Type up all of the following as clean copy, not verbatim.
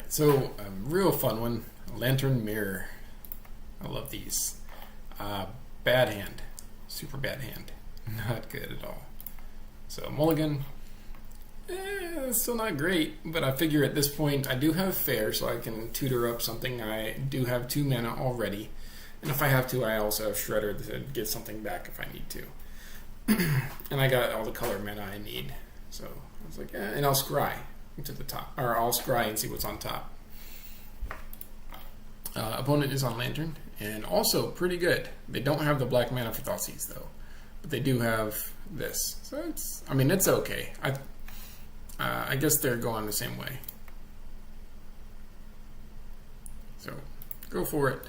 So a real fun one, lantern mirror. I love these. Bad hand, super bad hand, not good at all. So mulligan, still not great, but I figure at this point I do have fair, so I can tutor up something. I do have 2 mana already, and if I have to, I also have shredder to get something back if I need to. And I got all the color mana I need, so I was like, and I'll scry to the top, or I'll scry and see what's on top. Opponent is on lantern, and also pretty good. They don't have the black mana for Thoughtseize though, but they do have this. So it's, I mean, it's okay. I guess they're going the same way. So go for it.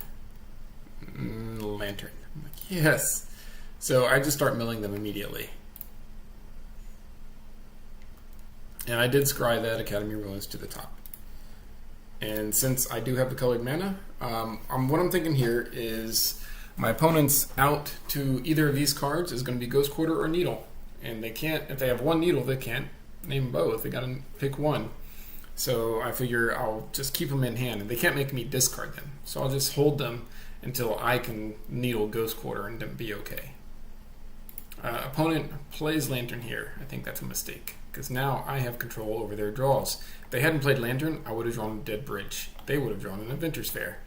Lantern. I'm like, yes. So I just start milling them immediately. And I did scry that Academy Ruins to the top. And since I do have the colored mana, what I'm thinking here is my opponent's out to either of these cards is going to be Ghost Quarter or Needle. And they can't, if they have one Needle, they can't name both. They got to pick one. So I figure I'll just keep them in hand, and they can't make me discard them. So I'll just hold them until I can Needle Ghost Quarter and then be okay. Opponent plays Lantern here. I think that's a mistake, because now I have control over their draws. If they hadn't played Lantern, I would have drawn a Dead Bridge. They would have drawn an Adventurous Fair.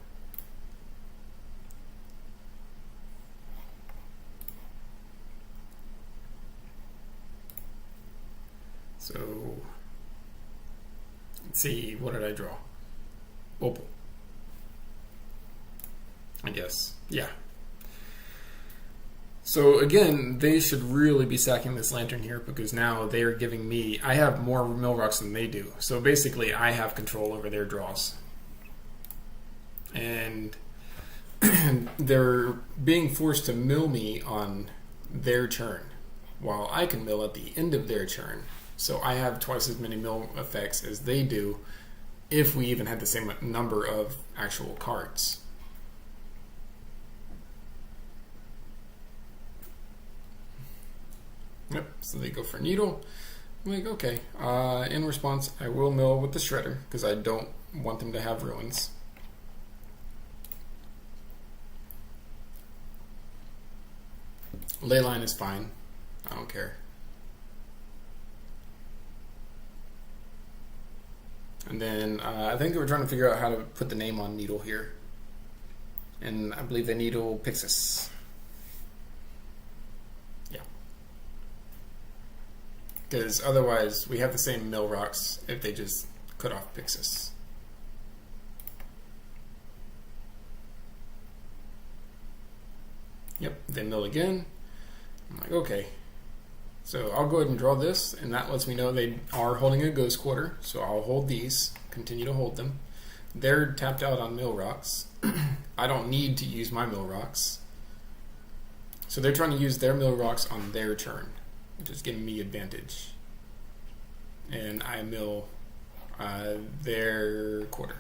So, let's see, what did I draw? Opal. I guess, yeah. So again, they should really be sacking this Lantern here, because now they are giving me, I have more mill rocks than they do. So basically I have control over their draws. And they're being forced to mill me on their turn, while I can mill at the end of their turn. So I have twice as many mill effects as they do, if we even had the same number of actual cards. Yep, so they go for Needle. I'm like, okay. In response, I will mill with the Shredder, because I don't want them to have Ruins. Leyline is fine. I don't care. And then I think they were trying to figure out how to put the name on Needle here. And I believe they Needle Pixis. Because otherwise, we have the same mill rocks if they just cut off Pixis. Yep, they mill again. I'm like, okay. So I'll go ahead and draw this, and that lets me know they are holding a Ghost Quarter. So I'll hold these, continue to hold them. They're tapped out on mill rocks. I don't need to use my mill rocks. So they're trying to use their mill rocks on their turn, which is giving me advantage. And I mill their quarter.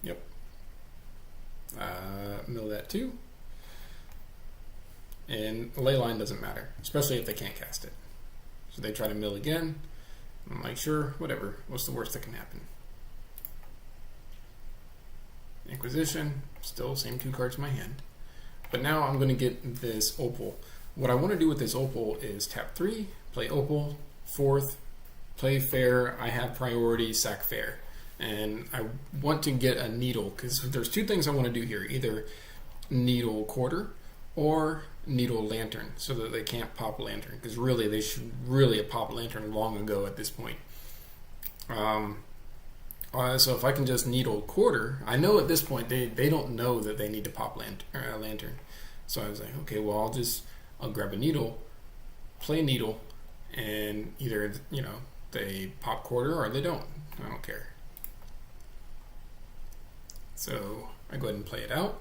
Yep. Mill that too. And Leyline doesn't matter, especially if they can't cast it. So they try to mill again. I'm like, sure, whatever. What's the worst that can happen? Inquisition, still same 2 cards in my hand. But now I'm going to get this Opal. What I want to do with this Opal is tap 3, play Opal, 4th, play Fair, I have priority, sack Fair. And I want to get a Needle, because there's 2 things I want to do here. Either Needle Quarter or Needle Lantern, so that they can't pop Lantern. Because really, they should really have popped Lantern long ago at this point. So if I can just Needle Quarter, I know at this point they don't know that they need to pop Lantern. So I was like, okay, well I'll grab a Needle, play Needle, and either they pop Quarter or they don't. I don't care. So I go ahead and play it out.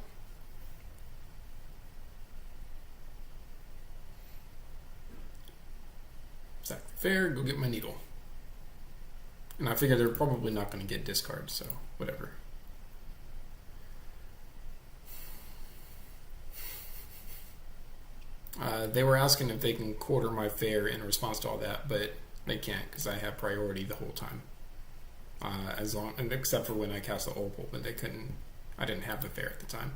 Sack Fair, go get my Needle. And I figure they're probably not going to get discard, so whatever. They were asking if they can quarter my fare in response to all that, but they can't because I have priority the whole time. Except for when I cast the opal, but they couldn't. I didn't have the fare at the time.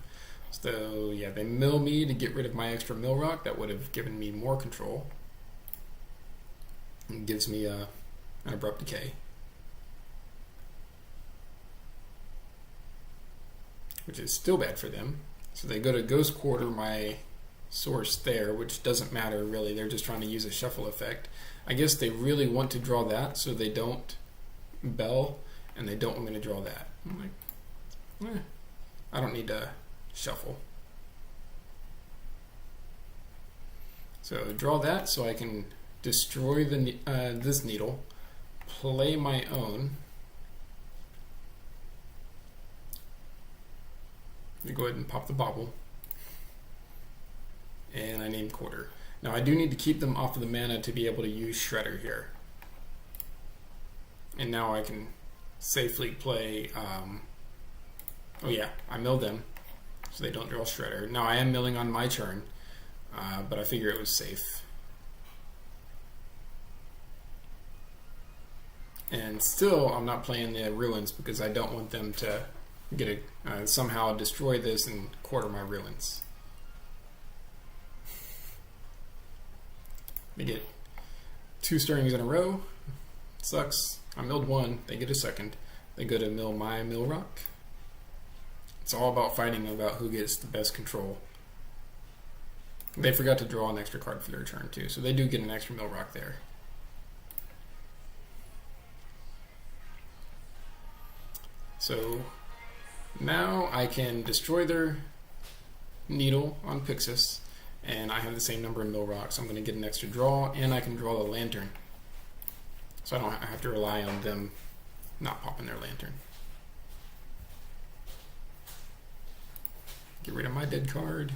So yeah, they mill me to get rid of my extra mill rock. That would have given me more control. It gives me an abrupt decay, which is still bad for them. So they go to ghost quarter my source there, which doesn't matter really. They're just trying to use a shuffle effect. I guess they really want to draw that, so they don't bell, and they don't want me to draw that. I'm like, I don't need to shuffle. So draw that so I can destroy the this needle, play my own. Let me go ahead and pop the bauble. And I name quarter. Now I do need to keep them off of the mana to be able to use Shredder here. And now I can safely play, oh yeah, I milled them so they don't draw Shredder. Now I am milling on my turn, but I figure it was safe. And still I'm not playing the ruins because I don't want them to get somehow destroy this and quarter my ruins. They get 2 stirrings in a row. Sucks. I milled one, they get a second. They go to mill my mill rock. It's all about fighting about who gets the best control. They forgot to draw an extra card for their turn too, so they do get an extra mill rock there. So now I can destroy their needle on Pixis, and I have the same number of mill rocks. I'm going to get an extra draw, and I can draw the lantern. So I don't have to rely on them not popping their lantern. Get rid of my dead card.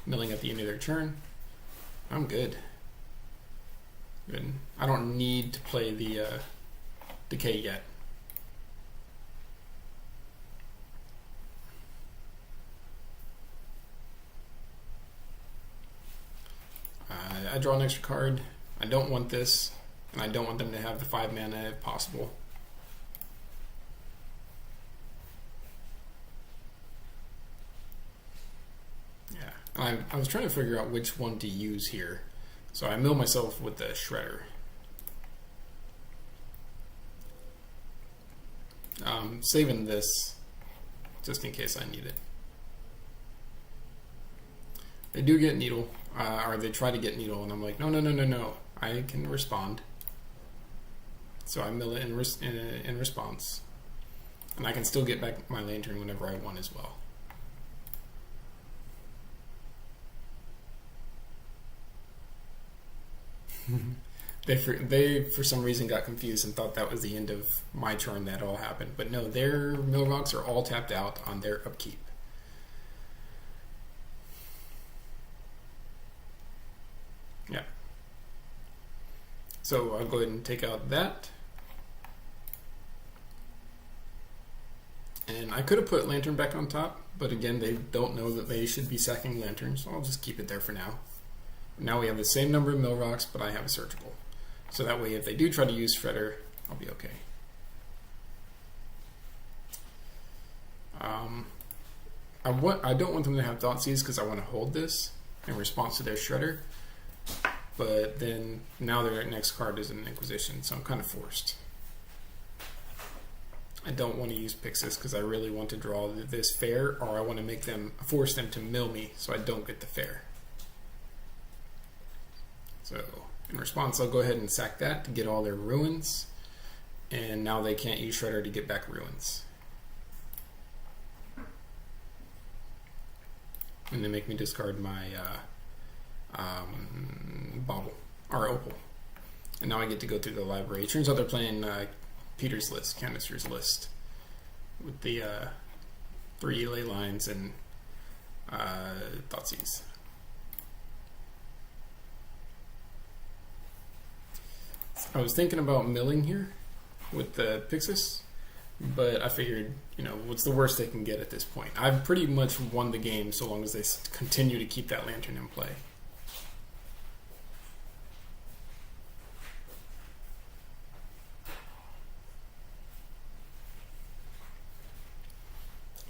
Milling at the end of their turn. I'm good. Good. I don't need to play the decay yet. I draw an extra card. I don't want this, and I don't want them to have the 5 mana if possible. Yeah, I was trying to figure out which one to use here. So I mill myself with the Shredder. Saving this just in case I need it. They do get needle, or they try to get needle, and I'm like, no, I can respond. So I mill it in response, and I can still get back my lantern whenever I want as well. They for some reason got confused and thought that was the end of my turn that all happened, but no, their mill rocks are all tapped out on their upkeep. Yeah. So I'll go ahead and take out that. And I could have put Lantern back on top, but again, they don't know that they should be sacking Lantern, so I'll just keep it there for now. Now we have the same number of mill rocks, but I have a surgical. So that way, if they do try to use Shredder, I'll be okay. I don't want them to have Thoughtseize because I want to hold this in response to their Shredder. But then now their next card is an Inquisition, so I'm kind of forced. I don't want to use Pixis because I really want to draw this fair, or I want to force them to mill me so I don't get the fair. So in response, I'll go ahead and sack that to get all their ruins, and now they can't use Shredder to get back ruins. And they make me discard my bauble, or opal. And now I get to go through the library. It turns out they're playing Peter's list, Canister's list, with the 3 ley lines and Thoughtseize. I was thinking about milling here with the Pixis, but I figured, what's the worst they can get at this point? I've pretty much won the game so long as they continue to keep that lantern in play.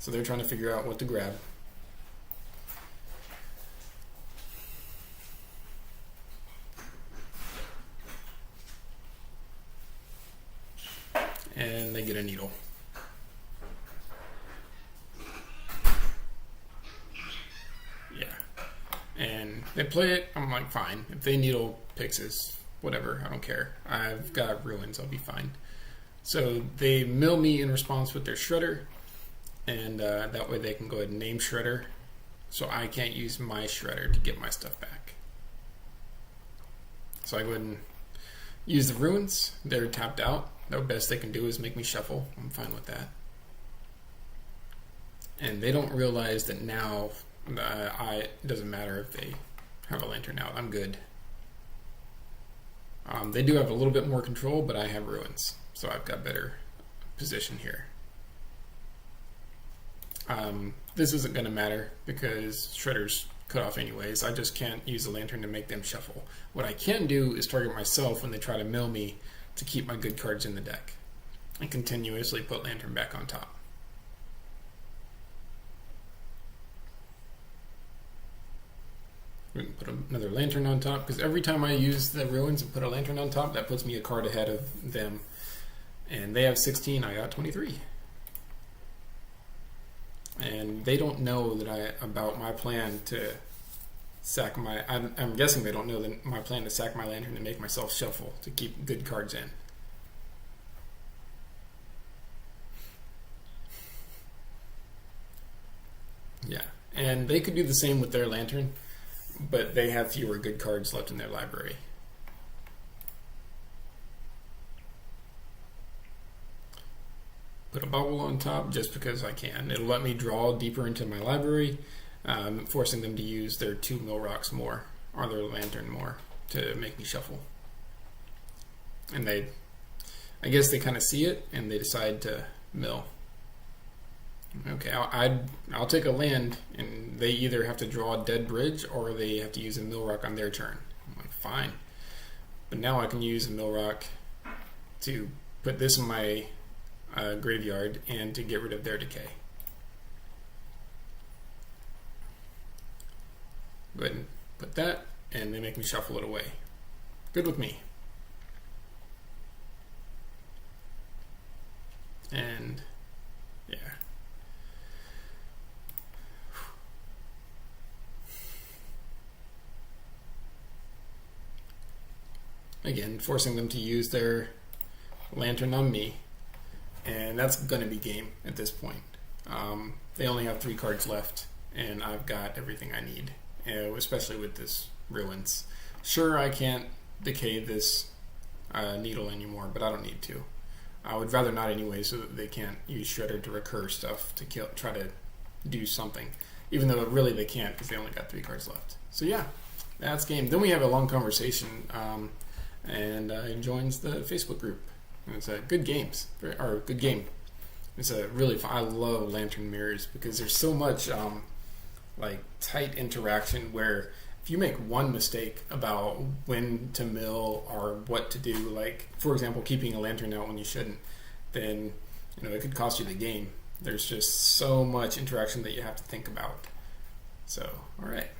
So they're trying to figure out what to grab. And they get a needle. Yeah. And they play it, I'm like, fine. If they needle Pixes, whatever, I don't care. I've got ruins, I'll be fine. So they mill me in response with their shredder, and that way they can go ahead and name shredder, so I can't use my shredder to get my stuff back. So I go ahead and use the ruins. They're tapped out. The best they can do is make me shuffle. I'm fine with that. And they don't realize that now it doesn't matter if they have a lantern out. I'm good. They do have a little bit more control, but I have ruins, so I've got better position here. This isn't going to matter because Shredder's cut off anyways. I just can't use the lantern to make them shuffle. What I can do is target myself when they try to mill me to keep my good cards in the deck and continuously put lantern back on top. We can put another lantern on top, because every time I use the ruins and put a lantern on top, that puts me a card ahead of them. And they have 16, I got 23. And they don't know that about my plan to sack my... I'm guessing they don't know that my plan to sack my lantern and make myself shuffle to keep good cards in. Yeah, and they could do the same with their lantern, but they have fewer good cards left in their library. Put a bubble on top just because I can. It'll let me draw deeper into my library, forcing them to use their 2 mill rocks more, or their lantern more, to make me shuffle. And I guess they kind of see it, and they decide to mill. Okay, I'll take a land, and they either have to draw a dead bridge, or they have to use a mill rock on their turn. I'm like, fine. But now I can use a mill rock to put this in my graveyard and to get rid of their decay. Go ahead and put that, and they make me shuffle it away. Good with me. And yeah. Again, forcing them to use their lantern on me. And that's going to be game at this point. They only have 3 cards left, and I've got everything I need, especially with this ruins. Sure, I can't decay this needle anymore, but I don't need to. I would rather not anyway, so that they can't use Shredder to recur stuff to try to do something, even though really they can't because they only got 3 cards left. So yeah, that's game. Then we have a long conversation, and he joins the Facebook group. It's a good game. It's a really fun. I love lantern mirrors because there's so much like tight interaction where if you make one mistake about when to mill or what to do, like for example keeping a lantern out when you shouldn't, then it could cost you the game. There's just so much interaction that you have to think about. So all right.